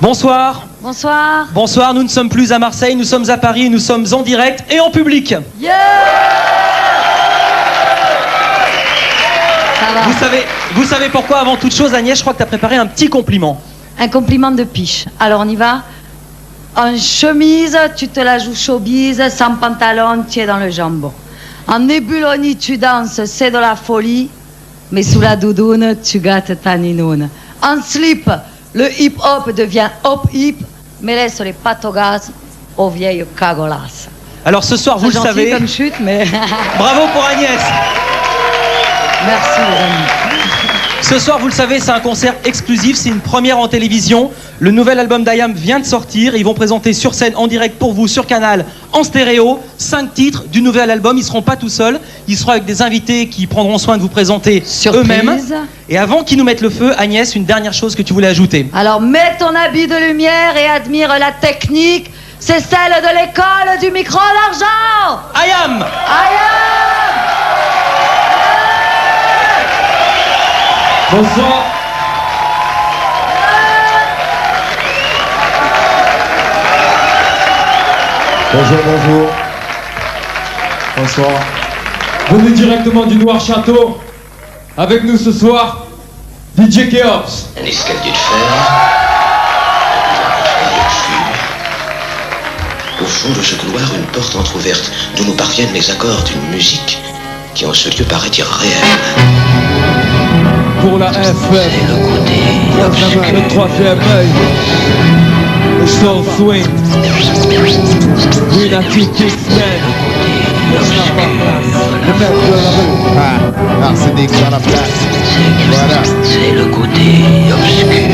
Bonsoir. Bonsoir. Bonsoir, nous ne sommes plus à Marseille, nous sommes à Paris, nous sommes en direct et en public. Yeah. Ça va. Vous savez pourquoi, avant toute chose, Agnès, je crois que tu as préparé un petit compliment. Un compliment de piche. Alors on y va. En chemise, tu te la joues showbiz, sans pantalon, tu es dans le jambon. En nébulonie, tu danses, c'est de la folie, mais sous la doudoune, tu gâtes ta ninoune. En slip, le hip-hop devient hop-hip, mais laisse les pattes au gaz aux vieilles cagolasses. Alors ce soir, vous le savez... comme chute, mais... Bravo pour Agnès. Merci les amis. Ce soir, vous le savez, c'est un concert exclusif, c'est une première en télévision. Le nouvel album d'IAM vient de sortir. Ils vont présenter sur scène en direct pour vous sur Canal en stéréo 5 titres du nouvel album. Ils ne seront pas tout seuls. Ils seront avec des invités qui prendront soin de vous présenter eux-mêmes. Et avant qu'ils nous mettent le feu, Agnès, une dernière chose que tu voulais ajouter. Alors mets ton habit de lumière et admire la technique. C'est celle de l'école du micro d'argent. IAM. Bonsoir. Bonjour. Bonsoir. Venez directement du Noir Château. Avec nous ce soir, DJ Keops. Un escalier de fer. Au fond de ce couloir, une porte entr'ouverte d'où nous parviennent les accords d'une musique qui en ce lieu paraît irréelle. Pour la FF, le troisième œil, le soul swing, Lunatic X-Men, le maître de la rue, Arsenic à la place, voilà. C'est le côté obscur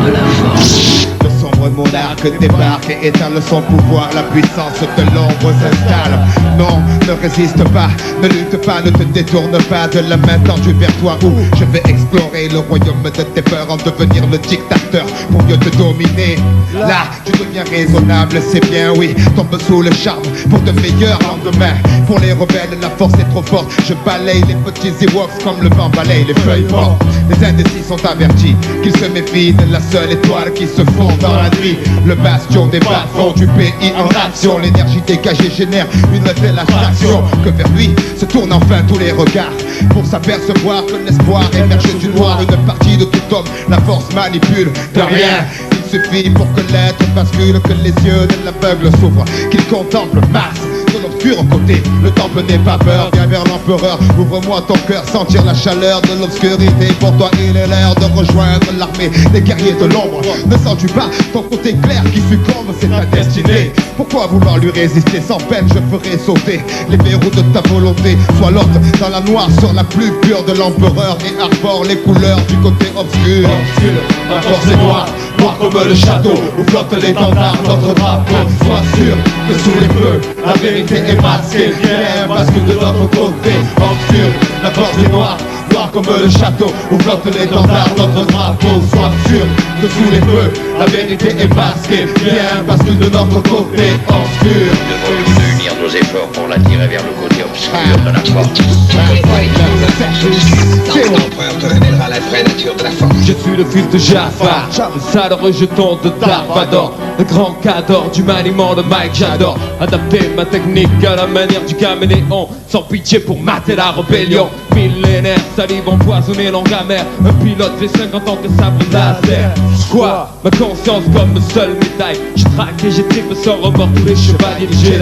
de la force. Le sombre monarque débarque et éteint le son pouvoir. La puissance de l'ombre s'installe. Non, ne résiste pas, ne lutte pas, ne te détourne pas de la main tendue vers toi. Où je vais explorer le royaume de tes peurs, en devenir le dictateur pour mieux te dominer. Là, tu deviens raisonnable, c'est bien, oui. Tombe sous le charme pour de meilleurs lendemains. Pour les rebelles, la force est trop forte. Je balaye les petits Ewoks comme le vent balaye les feuilles mortes. Les indécis sont avertis qu'ils se méfient de la seule étoile qui se fond dans la nuit. Le bastion des bas-fonds du pays en action. L'énergie dégagée génère une telle attraction que vers lui se tournent enfin tous les regards pour s'apercevoir que l'espoir émerge du noir. Une partie de tout homme, la force manipule de rien. Il suffit pour que l'être bascule, que les yeux de l'aveugle s'ouvrent, qu'il contemple Mars de l'obscur côté. Le temple n'est pas peur, viens vers l'empereur. Ouvre-moi ton cœur, sentir la chaleur de l'obscurité. Pour toi il est l'heure de rejoindre l'armée des guerriers de l'ombre. Ne sens-tu pas ton côté clair qui succombe, c'est ta destinée. Pourquoi vouloir lui résister? Sans peine je ferai sauter les verrous de ta volonté. Sois l'hôte dans la noire sur la plus pure de l'empereur et arbore les couleurs du côté obscur. La force est noire, noir comme le château où flotte l'étendard, notre drapeau. Sois sûr que sous les feux la vérité est masquée. Rien bascule de notre côté obscur. La force est noire, noir comme le château où flotte l'étendard, notre drapeau. Sois sûr que sous les feux la vérité est masquée. Rien bascule de notre côté obscur. Devons-nous unir nos efforts pour l'attirer vers le côté obscur de la force? L'empereur te révélera la vraie nature de la force. Je suis le fils de Jafar, le sale rejeton de Dark Vador, le grand cador du maniement de Mike. J'adore adapter ma technique à la manière du caméléon, sans pitié pour mater la rébellion. Millénaire, salive empoisonnée, langue amère, un pilote V5 en tant que sabre laser. Quoi? Ma conscience comme seule médaille. Je traque et j'étripe sans remords tous les chevaliers de Jedi.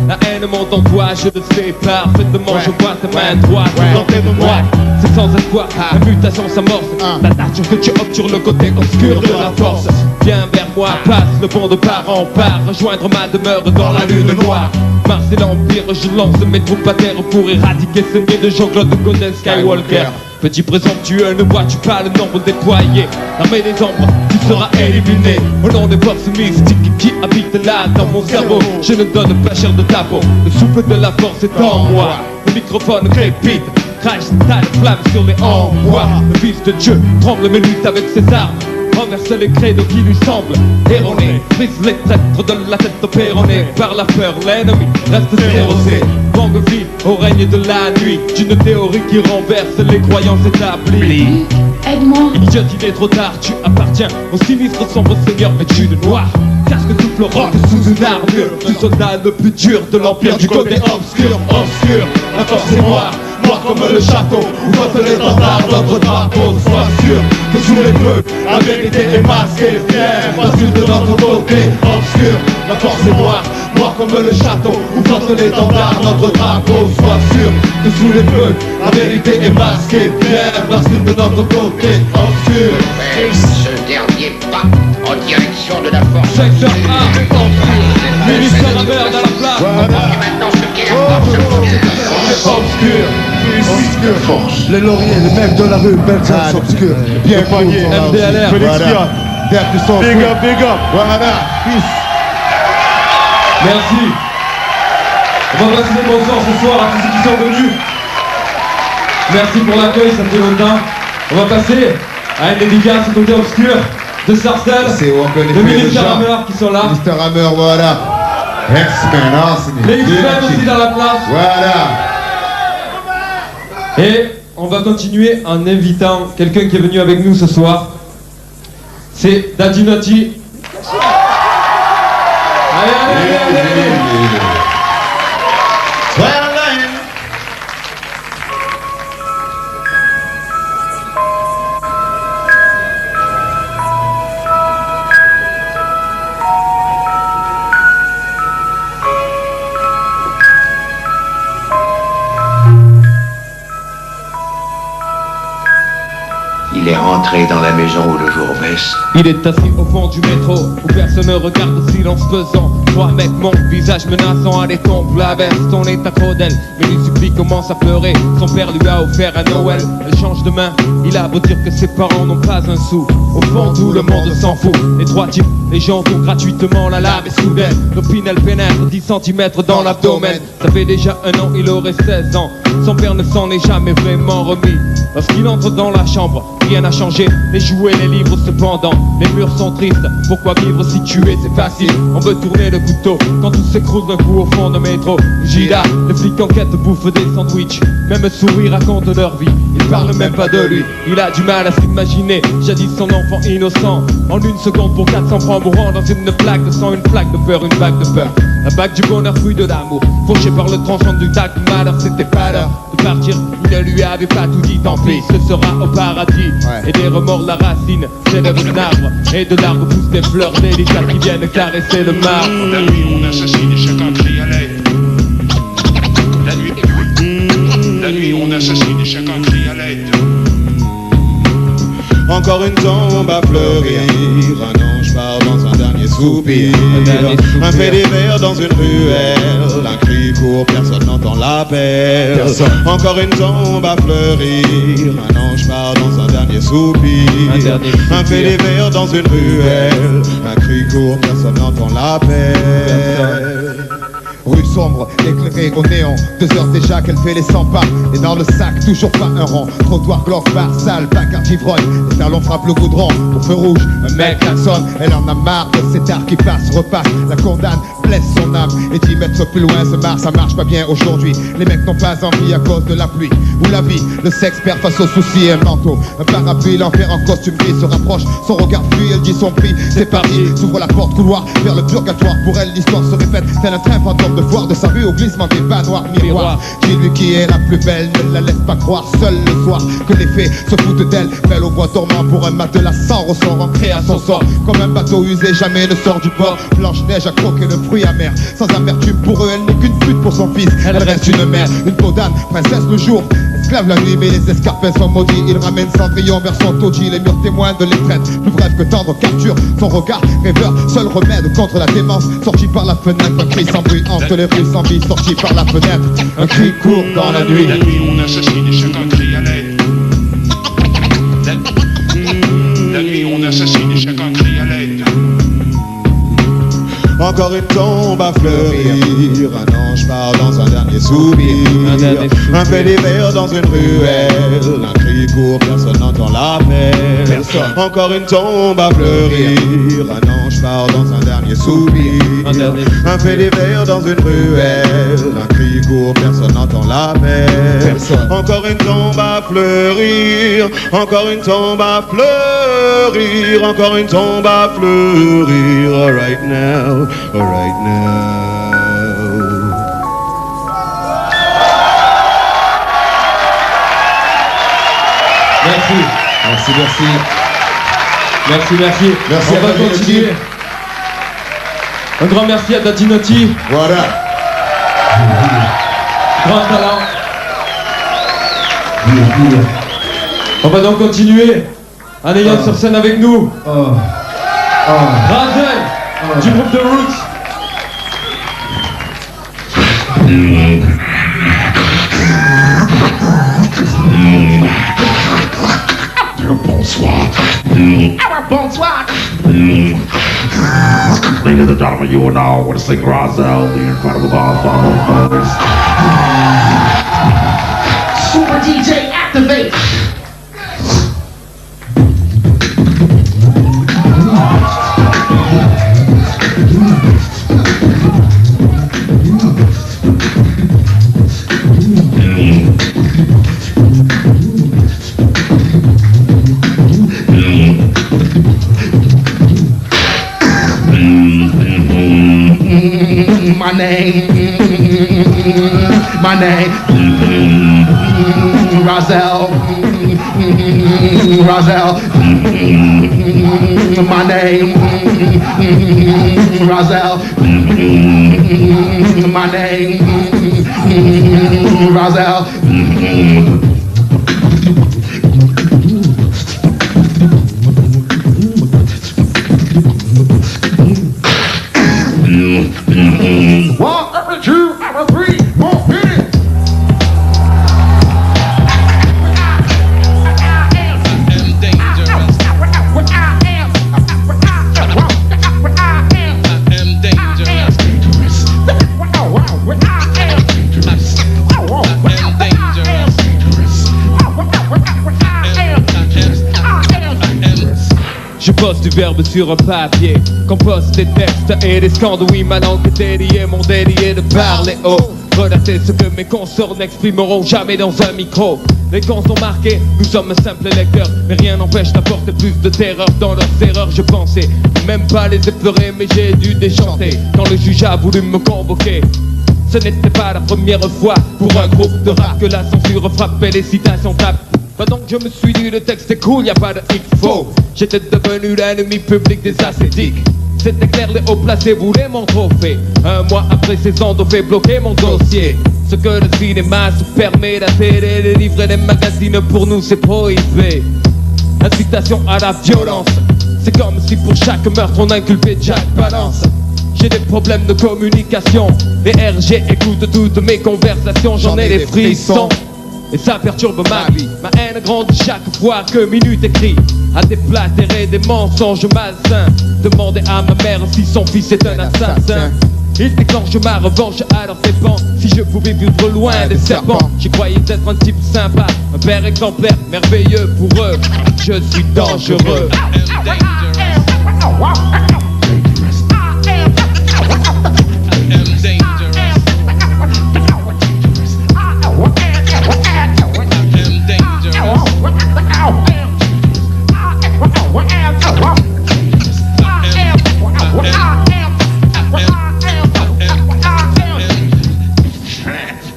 La haine monte en toi, je le sais parfaitement. Je vois ta main droite tenter de moi. C'est sans espoir, la mutation s'amorce. La nature que tu obtures le côté obscur de la force. Viens vers moi, passe le pont de part en part, rejoindre ma demeure dans la lune noire. Mars et l'Empire, je lance mes troupes à terre pour éradiquer ce nid de Jean-Claude Godin Skywalker. Petit présomptueux, ne vois-tu pas le nombre déployé? L'armée des ombres, tu seras éliminé. Au nom des forces mystiques qui habitent là dans mon cerveau, je ne donne pas cher de ta peau. Le souffle de la force est en moi. Le microphone crépite, crache tas de flammes sur les en bois. Le fils de Dieu tremble mais lutte avec ses armes. renverse les credos qui lui semblent erronés. Brise les traîtres de la tête opéronnée par la peur, l'ennemi reste sclérosé. Manque vie au règne de la nuit, d'une théorie qui renverse les croyances établies. Aide-moi. Idiot, il est trop tard, tu appartiens au sinistre sombre seigneur vêtu de noir. Casque souffle rock sous une armure du soldat le plus dur de l'empire du côté obscur. Obscur, la force est noire, noir comme le château où flotte l'étendard notre drapeau. Sois sûr que sous les feux, la vérité est masquée. Fier, bascule de notre côté obscur, la force est noire, noir comme le château où flotte l'étendard notre drapeau. Sois sûr que sous les feux, la vérité est masquée. Fier, bascule de notre côté obscur. Fais ce dernier pas en direction de la force. Secteur A, ministre Rameur dans la place. Et maintenant ce qu'est la force obscure. Obscur. Force. Les lauriers, les mecs de la rue, belles gens obscurs. Bien payés. MDLR. Voilà. Derrière du son. Big up, big up. Voilà. Peace. Merci. On va passer le bonsoir ce soir à tous ceux qui sont venus. Merci pour l'accueil, ça fait longtemps. On va passer à une dédicace au côté obscur de Sarcelles, C'est où on connaît de les Ministre gens. Rameur qui sont là. Mr. Hammer, voilà. X-Men, Arsenal. Les X-Men aussi dans la place. Voilà. Et on va continuer en invitant quelqu'un qui est venu avec nous ce soir. C'est Daddy Naughty. Allez, allez, allez, allez, allez. Il est rentré dans la maison où le jour baisse. Il est assis au fond du métro où personne ne regarde, silence pesant. Trois mecs montent, visage menaçant, allez tombe la veste, on est à trop d'elle. Mais il supplie commence à pleurer, son père lui a offert un Noël. Elle change de main, il a beau dire que ses parents n'ont pas un sou. Au fond tout le monde s'en fout, les trois types, les gens font gratuitement la lave et soudaine l'opinel pénètre 10 cm dans l'abdomen. Ça fait déjà un an, il aurait 16 ans, son père ne s'en est jamais vraiment remis. Lorsqu'il entre dans la chambre, rien n'a changé, les jouets, les livres cependant. Les murs sont tristes, pourquoi vivre si tuer c'est facile. On veut tourner le couteau, quand tout s'écroule d'un coup au fond de métro. Gila, le flic enquête bouffe des sandwichs, même sourire raconte leur vie. Il parle même pas de lui, il a du mal à s'imaginer jadis son enfant innocent. En une seconde pour 400 francs mourant dans une plaque de sang, une plaque de peur, une bague de peur. La bague du bonheur, fruit de l'amour, fauché par le tranchant du tac du malheur, c'était pas l'heure de partir, il ne lui avait pas tout dit, tant pis, ce sera au paradis. Et des remords la racine, s'élève un arbre, et de l'arbre poussent des fleurs délicates qui viennent caresser le marbre. La nuit on assassine et chacun crie à l'aide. La nuit on assassine et chacun crie à l'aide. Encore une tombe à fleurir, un ange part dans un dernier soupir, un fait divers dans une ruelle, un cri court, personne n'entend l'appel. Encore une tombe à fleurir, un ange part dans un dernier soupir, un fait divers dans une ruelle, un cri court, personne n'entend l'appel. Rue sombre, éclairée au néon, 2 heures déjà qu'elle fait les 100 pas. Et dans le sac, toujours pas un rond. Trottoir, gloire, bar, salle, placard, ivrogne. Les talons frappent le goudron, au feu rouge, un mec klaxonne. Elle en a marre de cet art qui passe, repasse. La condamne, blesse son âme. Et 10 mètres plus loin se marre, ça marche pas bien aujourd'hui. Les mecs n'ont pas envie à cause de la pluie ou la vie. Le sexe perd face aux soucis, un manteau, un parapluie. L'enfer en costume gris se rapproche, son regard fuit, elle dit son prix. C'est parti, s'ouvre la porte couloir vers le purgatoire. Pour elle, l'histoire se répète, tel un train fantôme de foire de sa vue au glissement des bas noirs miroirs. Dis-lui qui est la plus belle, ne la laisse pas croire seule le soir que les fées se foutent d'elle. Belle au bois dormant pour un matelas sans ressort, ancré à son sort. Comme un bateau usé, jamais ne sort du port. Blanche-Neige a croqué le fruit amer, sans amertume pour eux, elle n'est qu'une pute pour son fils. Elle reste une mère, une peau d'âne, princesse le jour, esclave la nuit, mais les escarpins sont maudits. Il ramène Cendrillon vers son taudis, les murs témoins de l'étreinte, plus bref que tendre capture. Son regard rêveur, seul remède contre la démence. Sorti par la fenêtre, un cri sans bruit entre les rues sans vie. Sorti par la fenêtre, un cri court dans la nuit. La nuit on assassine et chacun crie à l'aide. La nuit on assassine et chacun crie à l'aide. Encore une tombe à fleurir, un ange pars dans un dernier soupir. Un fait divers dans une ruelle. Un cri court, personne n'entend l'appel. Encore une tombe à fleurir. Un ange part dans un dernier soupir. Un fait divers dans une ruelle. Un cri court, personne n'entend l'appel. Encore une tombe à fleurir. Encore une tombe à fleurir. Encore une tombe à fleurir. All right now, all right now. Merci. Merci, merci. Merci, merci. Merci On à va Daddy continuer. Naughty. Un grand merci à Daddy Naughty. Voilà. Grand talent. On va donc continuer en ayant sur scène avec nous Razel du groupe The Roots. Bonsoir. Bonsoir. Ladies and gentlemen, you will now want to sing Razel, the incredible Godfather. Super DJ activate. My name, Razel, Razel, my name, Razel, my name, Razel. One, two, three, four, hit it. Je pose du verbe sur un papier, compose des textes et des scandes. Oui, ma langue est dédiée, mon délié de parler haut. Relater ce que mes consorts n'exprimeront jamais dans un micro. Les cons sont marqués, nous sommes simples lecteurs, mais rien n'empêche d'apporter plus de terreur dans leurs erreurs. Je pensais même pas les effleurer, mais j'ai dû déchanter quand le juge a voulu me convoquer. Ce n'était pas la première fois pour un groupe de rap que la censure frappait, les citations tapent. Donc je me suis dit, le texte est cool, y a pas de faux. J'étais devenu l'ennemi public des ascétiques. C'était clair, les hauts placés voulaient mon trophée. Un mois après, ces ondes ont fait bloquer mon dossier. Ce que le cinéma se permet, la télé, les livres et les magazines, pour nous c'est prohibé. Incitation à la violence, c'est comme si pour chaque meurtre on inculpait Jack Palance. J'ai des problèmes de communication, les RG écoutent toutes mes conversations, j'en ai des frissons. Et ça perturbe ma vie, ma haine grandit chaque fois que minute écrit. À déplatérer des mensonges malsains, demander à ma mère si son fils est un assassin. Il déclenche ma revanche à leurs dépens. Si je pouvais vivre loin des serpents, j'y croyais être un type sympa, un père exemplaire, merveilleux pour eux. Je suis dangereux.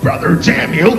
Brother, damn you.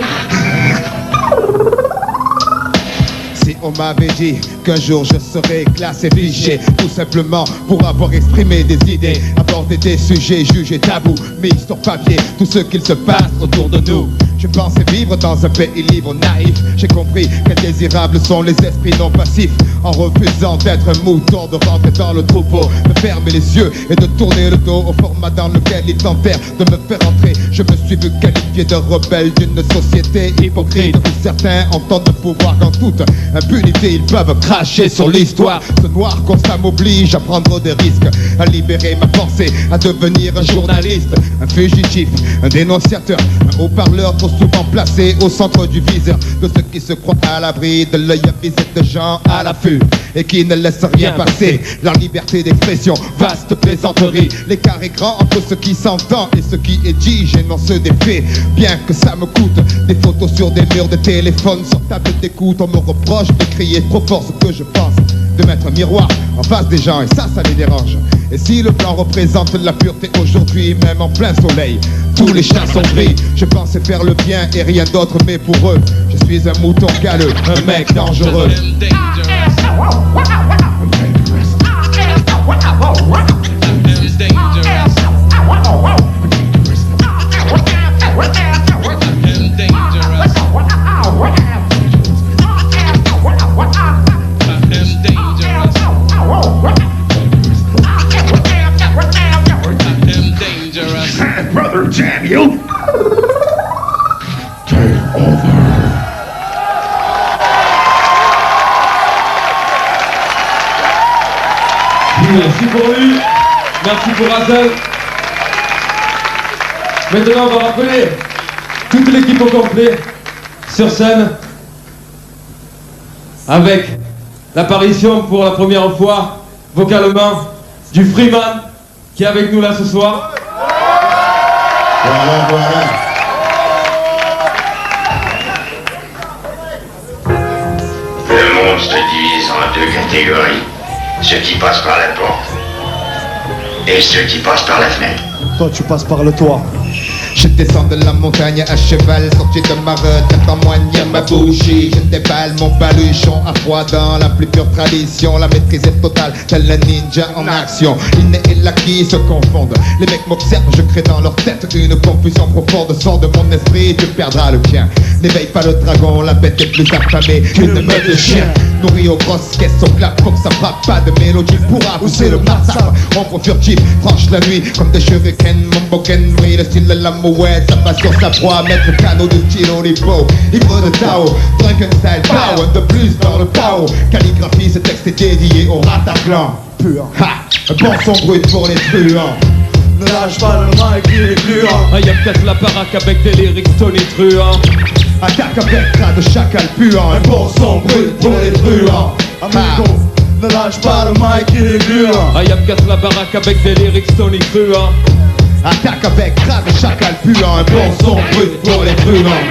Si on m'avait dit qu'un jour je serais classé fiché, tout simplement pour avoir exprimé des idées, aborder des sujets jugés tabous, mis sur papier tout ce qu'il se passe autour de nous. Je pensais vivre dans un pays libre naïf. J'ai compris qu'indésirables sont les esprits non passifs. En refusant d'être un mouton, de rentrer dans le troupeau, de fermer les yeux et de tourner le dos au format dans lequel ils tentèrent de me faire entrer. Je me suis vu qualifié de rebelle d'une société hypocrite où certains entendent le pouvoir qu'en toute impunité ils peuvent cracher sur l'histoire. Ce noir constat m'oblige à prendre des risques, à libérer ma pensée, à devenir un journaliste, un fugitif, un dénonciateur, un haut-parleur trop souvent placé au centre du viseur de ceux qui se croient à l'abri de l'œil avisé de gens à l'affût et qui ne laissent rien passer. Leur liberté d'expression, vaste plaisanterie. L'écart est grand entre ce qui s'entend et ce qui est dit, j'énonce des faits, bien que ça me coûte. Des photos sur des murs de téléphone, sur table d'écoute, on me reproche de crier trop fort ce que je pense, de mettre un miroir en face des gens et ça les dérange. Et si le blanc représente la pureté aujourd'hui, même en plein soleil, tous les chats sont gris. Je pensais faire le bien et rien d'autre, mais pour eux, je suis un mouton galeux, un mec dangereux. Brother Daniel. Take over. Merci pour lui, merci pour Razel. Maintenant on va rappeler toute l'équipe au complet sur scène avec l'apparition pour la première fois vocalement du Freeman qui est avec nous là ce soir. Voilà, voilà. Le monde se divise en deux catégories. Ceux qui passent par la porte et ceux qui passent par la fenêtre. Toi tu passes par le toit. Je descends de la montagne à cheval, sorti de ma retraite en moigne ma bougie. Je déballe mon baluchon à froid dans la plus pure tradition. La maîtrise est totale, tel un ninja en action. L'inné et l'acquis se confondent. Les mecs m'observent, je crée dans leur tête une confusion profonde. Sors de mon esprit, tu perdras le tien. N'éveille pas le dragon, la bête est plus affamée qu'une meute de chiens. Nourri aux grosses caisses au clap, faut que ça frappe pas de mélodie pourra pousser le massacre. Ombre furtive, franche la nuit comme des shurikens. Mon boken, oui, le style de la mouette, ça passe sur sa proie, mettre le canot de stylo lipo. Ivre de Tao, drunken style, pow, un de plus dans le Tao. Calligraphie, ce texte est dédié au Rataclan. Pur, ha, un bon son brut pour les truands. Ne lâche pas le mic, il est gluant. Ah, y'a peut-être la baraque avec des lyrics tonitruants. Attaque avec ras de chacal puant. Un bon son brut pour les truands. Amigo, ne lâche pas le mic, il est gluant. Ah, y'a peut-être la baraque avec des lyrics tonitruants. Attaque avec ras de chacal puant. Un bon son brut pour les truands.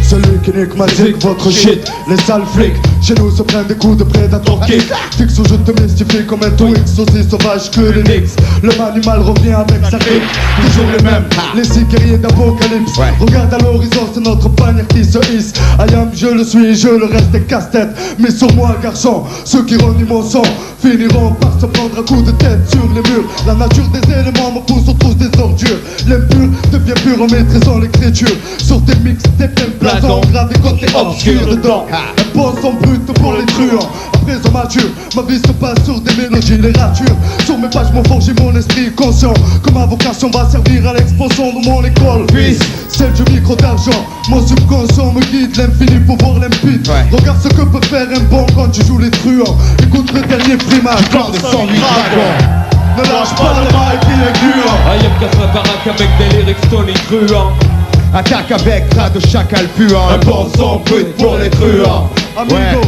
Celui qui nique ma zik, votre shit, les sales flics. Chez nous se prennent des coups de prédateur kick. Fixe où je te mystifie comme un Twix, aussi sauvage que les Knicks. Le animal revient avec sa clique, toujours les mêmes, les six guerriers d'Apocalypse. Regarde à l'horizon, c'est notre bannière qui se hisse. I am, je le suis, je le reste des casse-tête. Mais sur moi, garçon, ceux qui renient mon son finiront par se prendre un coup de tête sur les murs. La nature des éléments me pousse, on tous des ordures. L'impur devient pur en maîtrisant l'écriture. Sur tes mix, des pleines Platon, gravé côté obscur dedans. Un bon son brut pour les truands. À présent mature, ma vie se passe sur des mélodies, les ratures. Sur mes pages m'ont forgé mon esprit conscient. Que ma vocation va servir à l'expansion de mon école. Fils, celle du micro d'argent. Mon subconscient me guide, l'infini pouvoir limpide. Regarde ce que peut faire un bon quand tu joues les truands. Écoute le dernier Freeman, Plan de 108 dragons. Ne lâche pas le mic, il est gluant. Ah, y'a peut-être la baraque avec des lyrics tonitruants. Attaque avec ras de chacal puant. Un bon son brut pour les truands. Amigo,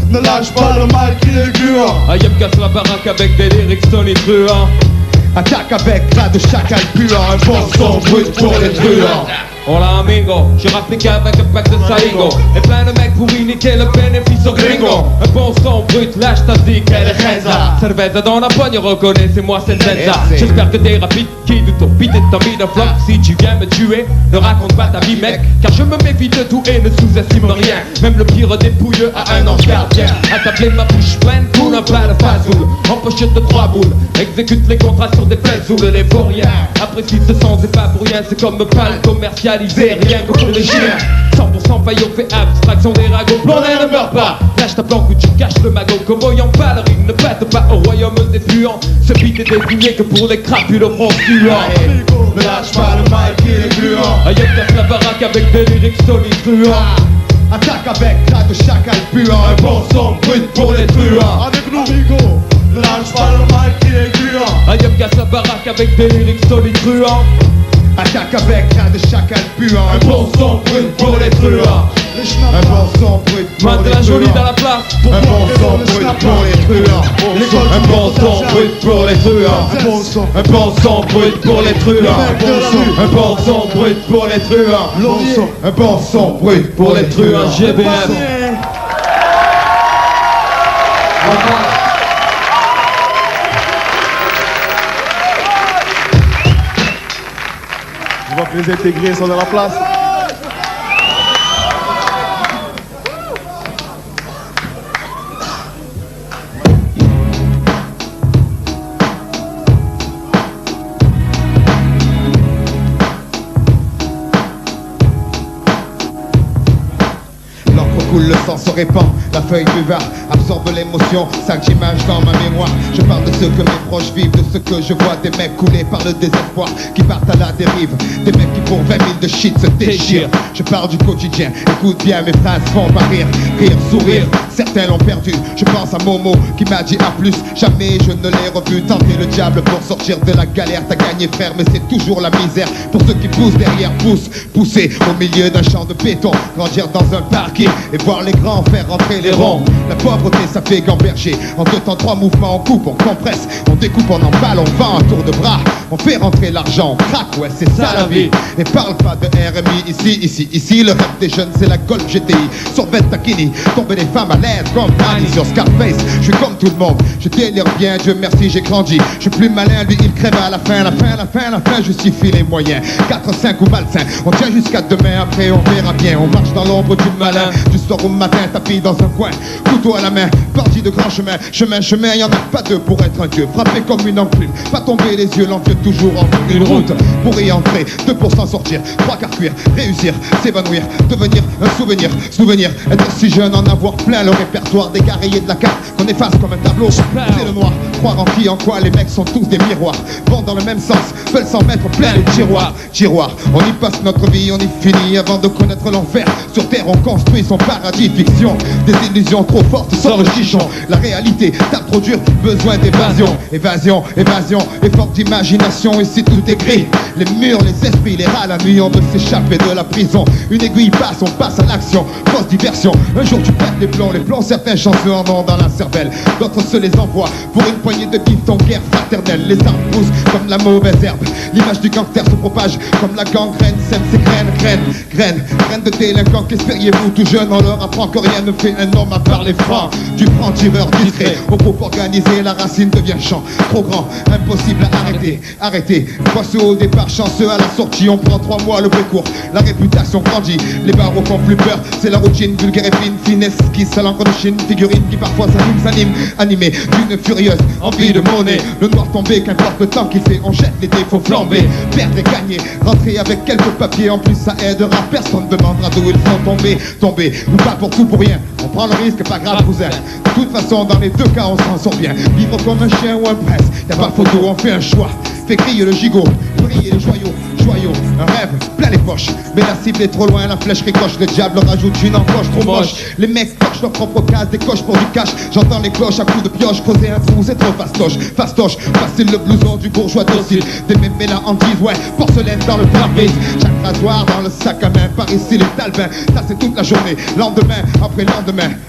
ne lâche pas le mic, il est gluant. Ah, y'a peut-être la baraque avec des lyrics tonitruants. Attaque avec ras de chacal puant. Un bon son brut pour les truands. Hola amigo, je rappe avec un pack de Saigo. Et plein de mecs pour niquer le bénéfice au gringo. Un bon son brut, lâche ta dit qu'elle est reza. Cerveza dans la poigne, reconnaissez-moi cette zenza. J'espère que t'es rapide, qui de ton beat est mis d'un flop. Si tu viens me tuer, ne raconte pas ta vie mec, car je me méfie de tout et ne sous-estime rien. Même le pire des pouilleux a un ange gardien. Attabler ma bouche pleine pour un plat de fazoul. En pochette de 3 boules, exécute les contrats sur des plaies où les vauriens apprécient ce son, c'est pas pour rien. C'est comme pas le commercialiser, rien que pour les chiens. 100% faillot fait abstraction des ragots. Blondin ne meurt pas, lâche ta planque ou tu caches le magot. Comme voyant pas le rythme, ne pète pas au royaume des puants. Ce beat est désigné que pour les crapules au front suant. Ne lâche pas le mic, il est gluant. Aïe, casse la baraque avec des lyrics solides truands. Attaque avec la de chacal puant. Un bon son brut pour les truands. Avec nous, amigo, ne lâche pas le mic, il est gluant. Aïe, casse la baraque avec des lyrics solides truands. Attaque avec la de chacal puant. Un bon son brut pour les truands. Un bon son brut pour les Maintenant jolie dans truands. la place. Un bon son brut pour les truands. Un bon son brut pour les truands. Un bon son brut pour les truands. Un bon son brut pour les truands. Un bon son brut Pour les truands GBM. Je vois que les intégrés sont dans la place. L'encre coule, le sang se répand, la feuille buvard absorbe l'émotion, 5 images dans ma mémoire. Je parle de ce que mes proches vivent, de ce que je vois, des mecs coulés par le désespoir, qui partent à la dérive, des mecs qui pour 20 000 de shit se déchirent. Je parle du quotidien, écoute bien, mes phrases font pas rire, rire, sourire. Certains l'ont perdu, je pense à Momo qui m'a dit à plus. Jamais je ne l'ai revu tenter le diable pour sortir de la galère. T'as gagné frère, mais c'est toujours la misère. Pour ceux qui poussent derrière, pousser au milieu d'un champ de béton, grandir dans un parking et voir les grands faire rentrer les ronds. La pauvreté ça fait gamberger. En 2 temps 3 mouvements, on coupe, on compresse, on découpe, on emballe, on vend un tour de bras. On fait rentrer l'argent, on craque, ouais c'est ça la vie. Et parle pas de RMI ici le rêve des jeunes c'est la Golf GTI. Sur Vette Taquini, tomber des femmes à l'aise comme Annie sur Scarface. Je suis comme tout le monde, je délire bien, Dieu merci j'ai grandi. Je suis plus malin, lui il crève à la fin, justifie les moyens. 4, 5 ou malsain, on tient jusqu'à demain, après on verra bien. On marche dans l'ombre du malin, du soir au matin, tapis dans un coin, couteau à la main, parti de grand chemin, chemin, y'en a pas deux pour être un dieu. Frappé comme une enclume, pas tomber les yeux, l'envieux toujours en une route. Pour y entrer, 2% sortir, 3 quarts cuire, réussir, s'évanouir, devenir un souvenir, être si jeune, en avoir plein le répertoire des guerriers de la carte, qu'on efface comme un tableau, c'est le noir, croire en qui, en quoi, les mecs sont tous des miroirs, vont dans le même sens, veulent s'en mettre plein les tiroirs, on y passe notre vie, on y finit avant de connaître l'enfer, sur terre on construit son paradis, fiction, des illusions trop fortes, sort le chichon, la réalité, tape trop dur, besoin d'évasion, effort d'imagination, ici tout est gris, les murs, les esprits, les rats, la nuit on veut s'échapper de la prison, une aiguille passe, on passe à l'action, fausse diversion, un jour tu pètes les plombs, certains chanceux en ont dans la cervelle, d'autres se les envoient, pour une poignée de bifton, guerre fraternelle, les arbres poussent comme la mauvaise herbe, l'image du gangster se propage comme la gangrène, sème ses graines de délinquants, qu'espériez-vous tout jeune, on leur apprend que rien ne fait un homme à part les francs, du franc-tireur discret, au groupe organisé, la racine devient champ, trop grand, impossible à arrêter, poisseux au départ, chanceux à la sortie, on prend 3 mois le court, la réputation grandit, les barreaux font plus peur, c'est la routine, vulgaire et fine, finesse qui à l'encre de Chine, figurine qui parfois s'anime, animé d'une furieuse envie de monnaie, le noir tombé, qu'importe le temps qu'il fait, on jette les défauts flambés, perdre et gagner, rentrer avec quelques papiers, en plus ça aidera, personne demandera d'où ils sont tombés, ou pas pour tout pour rien, on prend le risque, pas grave cousin, de toute façon dans les 2 cas on s'en sort bien, vivre comme un chien ou un prince, y'a pas photo, on fait un choix, fait crier le gigot, briller les joyaux, un rêve plein les poches, mais la cible est trop loin, la flèche ricoche, le diable rajoute une encoche trop moche, les mecs cochent leur propre case, des coches pour du cash, j'entends les cloches à coups de pioche, creuser un trou c'est trop fastoche, facile le blouson du bourgeois docile, des mémés la hantise, ouais, porcelaine dans le pare-brise, chaque rasoir dans le sac à main, par ici les talbins, ça c'est toute la journée, lendemain après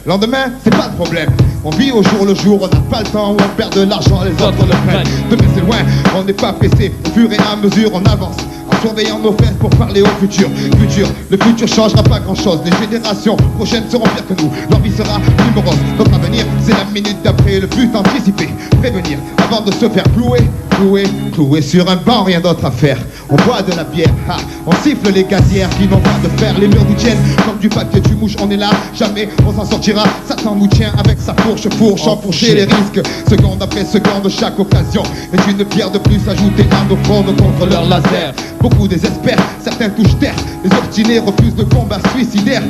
lendemain, c'est pas le problème, on vit au jour le jour, on n'a pas le temps, on perd de l'argent, les autres le prennent, demain c'est loin, on n'est pas pressé, au fur et à mesure on avance, surveillant nos fesses pour parler au futur. Le futur changera pas grand chose. Les générations prochaines seront pires que nous. Leur vie sera plus morose. Notre avenir, c'est la minute d'après. Le but anticipé, prévenir avant de se faire clouer sur un banc, rien d'autre à faire. On boit de la bière, on siffle les gazières qui n'ont pas de fer. Les murs nous tiennent comme du papier, du mouche, on est là, jamais on s'en sortira. Satan nous tient avec sa fourche, enfourcher les risques. Seconde après seconde, chaque occasion est une pierre de plus ajoutée à nos fronts contre leur laser. Beaucoup désespèrent, certains touchent terre. Les obstinés refusent de combats suicidaires.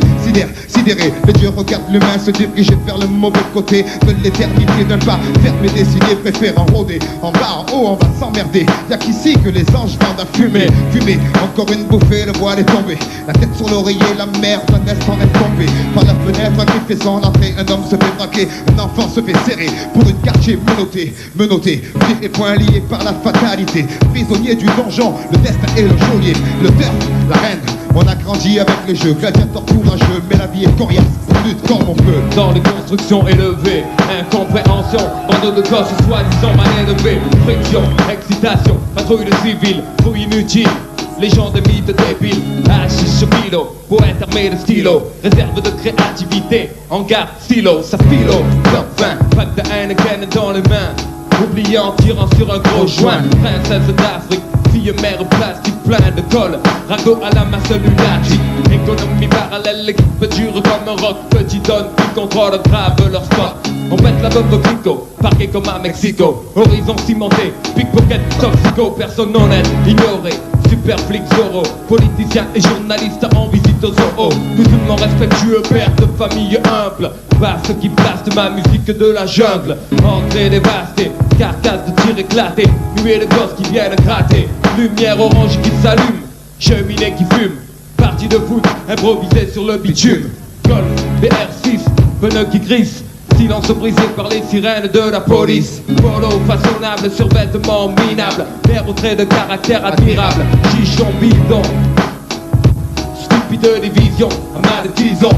Sidérés, les dieux regardent l'humain se diriger vers le mauvais côté de l'éternité. D'un pas fermé, décidé, préférant rôder. En bas, en haut, on va s'emmerder. Y'a qu'ici que les anges vendent à fumer. Encore une bouffée, le voile est tombé. La tête sur l'oreiller, la mer, un instant est tombée. Par la fenêtre, un cri fait son entrée. Un homme se fait braquer, un enfant se fait serrer. Pour une quartier menotté, pieds et poings liés par la fatalité. Prisonnier du donjon, le destin est le geôlier. Le turf, la reine, on a grandi avec les jeux. Gladiateur courageux, mais la vie est coriace. On lutte comme on peut. Dans les constructions élevées, incompréhension, bande de gosses soi-disant mal élevés. Friction, excitation, patrouille de civils, fouille inutile. Légende des mythes débiles, hachiche kilo, poète armé de stylo, réserve de créativité, hangar, stylo, ça philo, top 20, pack de Heineken dans les mains, oubliant, tirant sur un gros joint, princesse d'Afrique, fille mère plastique plein de colle, ragot à la masse lunatique, économie parallèle, l'équipe dure comme un rock, petit donne qui contrôle grave leur spot. On pète la bombe au clico, parqué comme à Mexico, horizon cimenté, pickpocket, toxico, personne honnête, ignoré. Super flic Zorro, politicien et journaliste en visite au zoo. Musulman respectueux, père de famille humble. Basse qui blaste ma musique de la jungle. Entrée dévastée, carcasse de tir éclaté. Nuée de gosses qui viennent gratter. Lumière orange qui s'allume, cheminée qui fume. Partie de foot improvisée sur le bitume. Golf, BR6, pneus qui grissent. Silence brisé par les sirènes de la police. Polo façonnable sur vêtements minables. Père au trait de caractère admirable. Chichon bidon, stupide division, amas de tison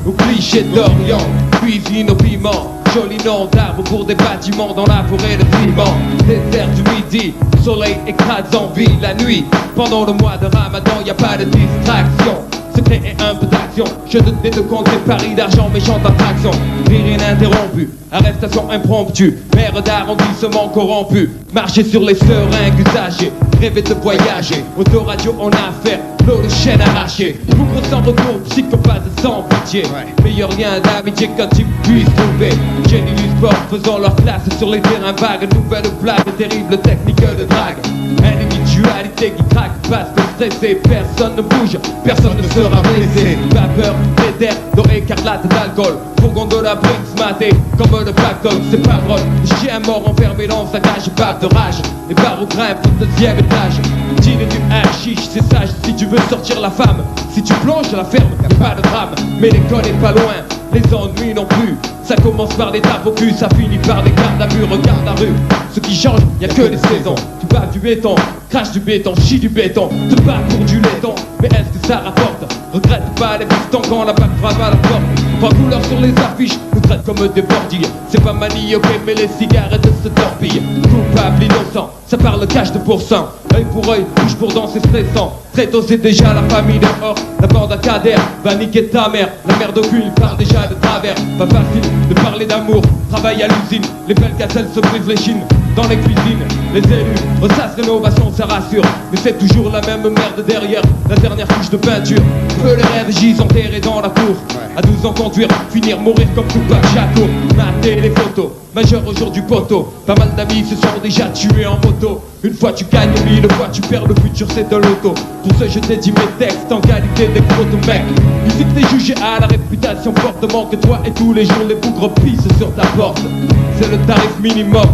ou cliché d'Orient. Cuisine au piment, joli nom d'arbre pour des bâtiments dans la forêt de piment. Désert du midi, soleil écrase en ville la nuit. Pendant le mois de Ramadan, y a pas de distraction. Secret et un peu d'action, je te dé de compter paris d'argent, méchante attraction. Rire ininterrompu, arrestation impromptue, maire d'arrondissement corrompu. Marcher sur les seringues usagées, rêver de voyager. Autoradio en affaire, l'eau de chaîne arrachée. Bougre sans recours, psychopathe sans pitié. Meilleur lien d'amitié qu'un type puisse trouver. Génie du sport faisant leur classe sur les terrains vagues. Nouvelle blague, terrible technique de drague. Individualité qui craque, passe stressé. Personne ne bouge, personne ne sera blessé. Vapeur, d'éther, d'eau écarlate d'alcool. Fourgon de la Brinks maté, comme le pactole, c'est pas drôle. Chien mort enfermé dans sa cage, bave de rage. Les barreaux grimpent au deuxième étage. Dîner du hashish, c'est sage si tu veux sortir la femme. Si tu plonges la ferme, y'a pas de drame. Mais l'école est pas loin, les ennuis non plus. Ça commence par des tapes au cul, ça finit par des gardes à vue, regarde la rue. Ce qui change, y'a que les saisons. Tu bats du béton, crache du béton, chie du béton. Te bats pour du laiton, mais est-ce que ça rapporte? Regrette pas les pistons quand la bague frappe à la porte. Trois couleurs sur les affiches, nous traitent comme des bordilles. C'est pas manioqué, mais les cigarettes se torpillent. Coupable, innocent, ça parle cash de pourcent. Œil pour œil, bouche pour dent, c'est stressant. Très tôt c'est déjà la famille dehors. La bande à Kader va niquer ta mère. La mère d'aucune parle déjà de travers. Pas facile de parler d'amour, travail à l'usine. Les belles gazelles se brisent les chines dans les cuisines. Les élus ressassent rénovation, ça rassure. Mais c'est toujours la même merde derrière la dernière couche de peinture. Peu les rêves gisent enterrés dans la cour. À 12 ans conduire, finir, mourir comme Tupac Shakur. Mater les photos, majeur aujourd'hui poteau. Pas mal d'amis se sont déjà tués en moto. Une fois tu gagnes, 1000 fois tu perds, le futur c'est de l'auto. Pour ce je dédie mes textes en qualité d'écoute mec. Ici t'es jugé à la réputation fortement que toi et tous les jours les bougres pissent sur ta porte. C'est le tarif minimum.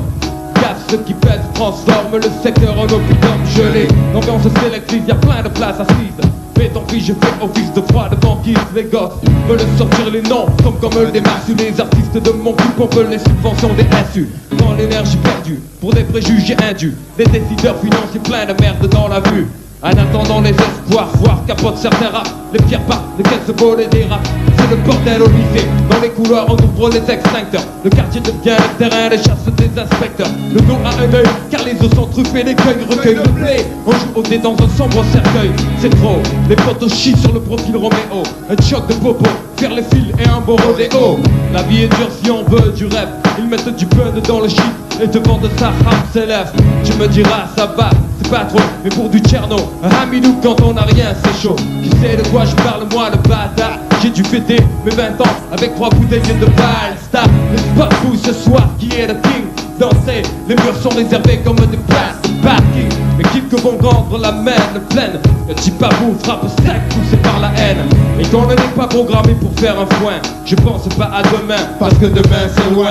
Gaffe, ce qui pèse transforme le secteur en hôpital gelé. L'ambiance sélective, y'a plein de places assises. Mais tant pis, je fais office de froid de banquise. Les gosses veulent sortir les noms comme des masses. Les artistes de mon groupe on veut les subventions des SU. Dans l'énergie perdue, pour des préjugés indus. Des décideurs financiers plein de merde dans la vue. En attendant les espoirs, voir capote certains rats. Les pierres partent, les caisses volées des rats. c'est le bordel au lycée. Dans les couloirs on ouvre les extincteurs. Le quartier devient le terrain de chasse des inspecteurs. Le dos à un œil, car les os sont truffés, l'écueil recueille le blé. On joue au dé dans un sombre cercueil. C'est trop, les potos chient sur le profil Roméo. Un choc de popo, faire les fils et un beau rodéo. La vie est dure si on veut du rêve. Ils mettent du pun dans le shit et te vendent sa rame s'élève. Tu me diras ça va, c'est pas trop, mais pour du Tcherno, un hamidou quand on a rien c'est chaud. Qui sait de quoi je parle moi le bâtard. J'ai dû fêter mes 20 ans avec 3 bouteilles de Balstar. Mais c'est pas vous ce soir qui est le king. Danser, les murs sont réservés comme des places de parking. Mais quelques vont rendre la main pleine. Le type à vous frappe sec, poussé par la haine. Et qu'on n'est pas programmé pour faire un foin. Je pense pas à demain, parce que demain c'est loin.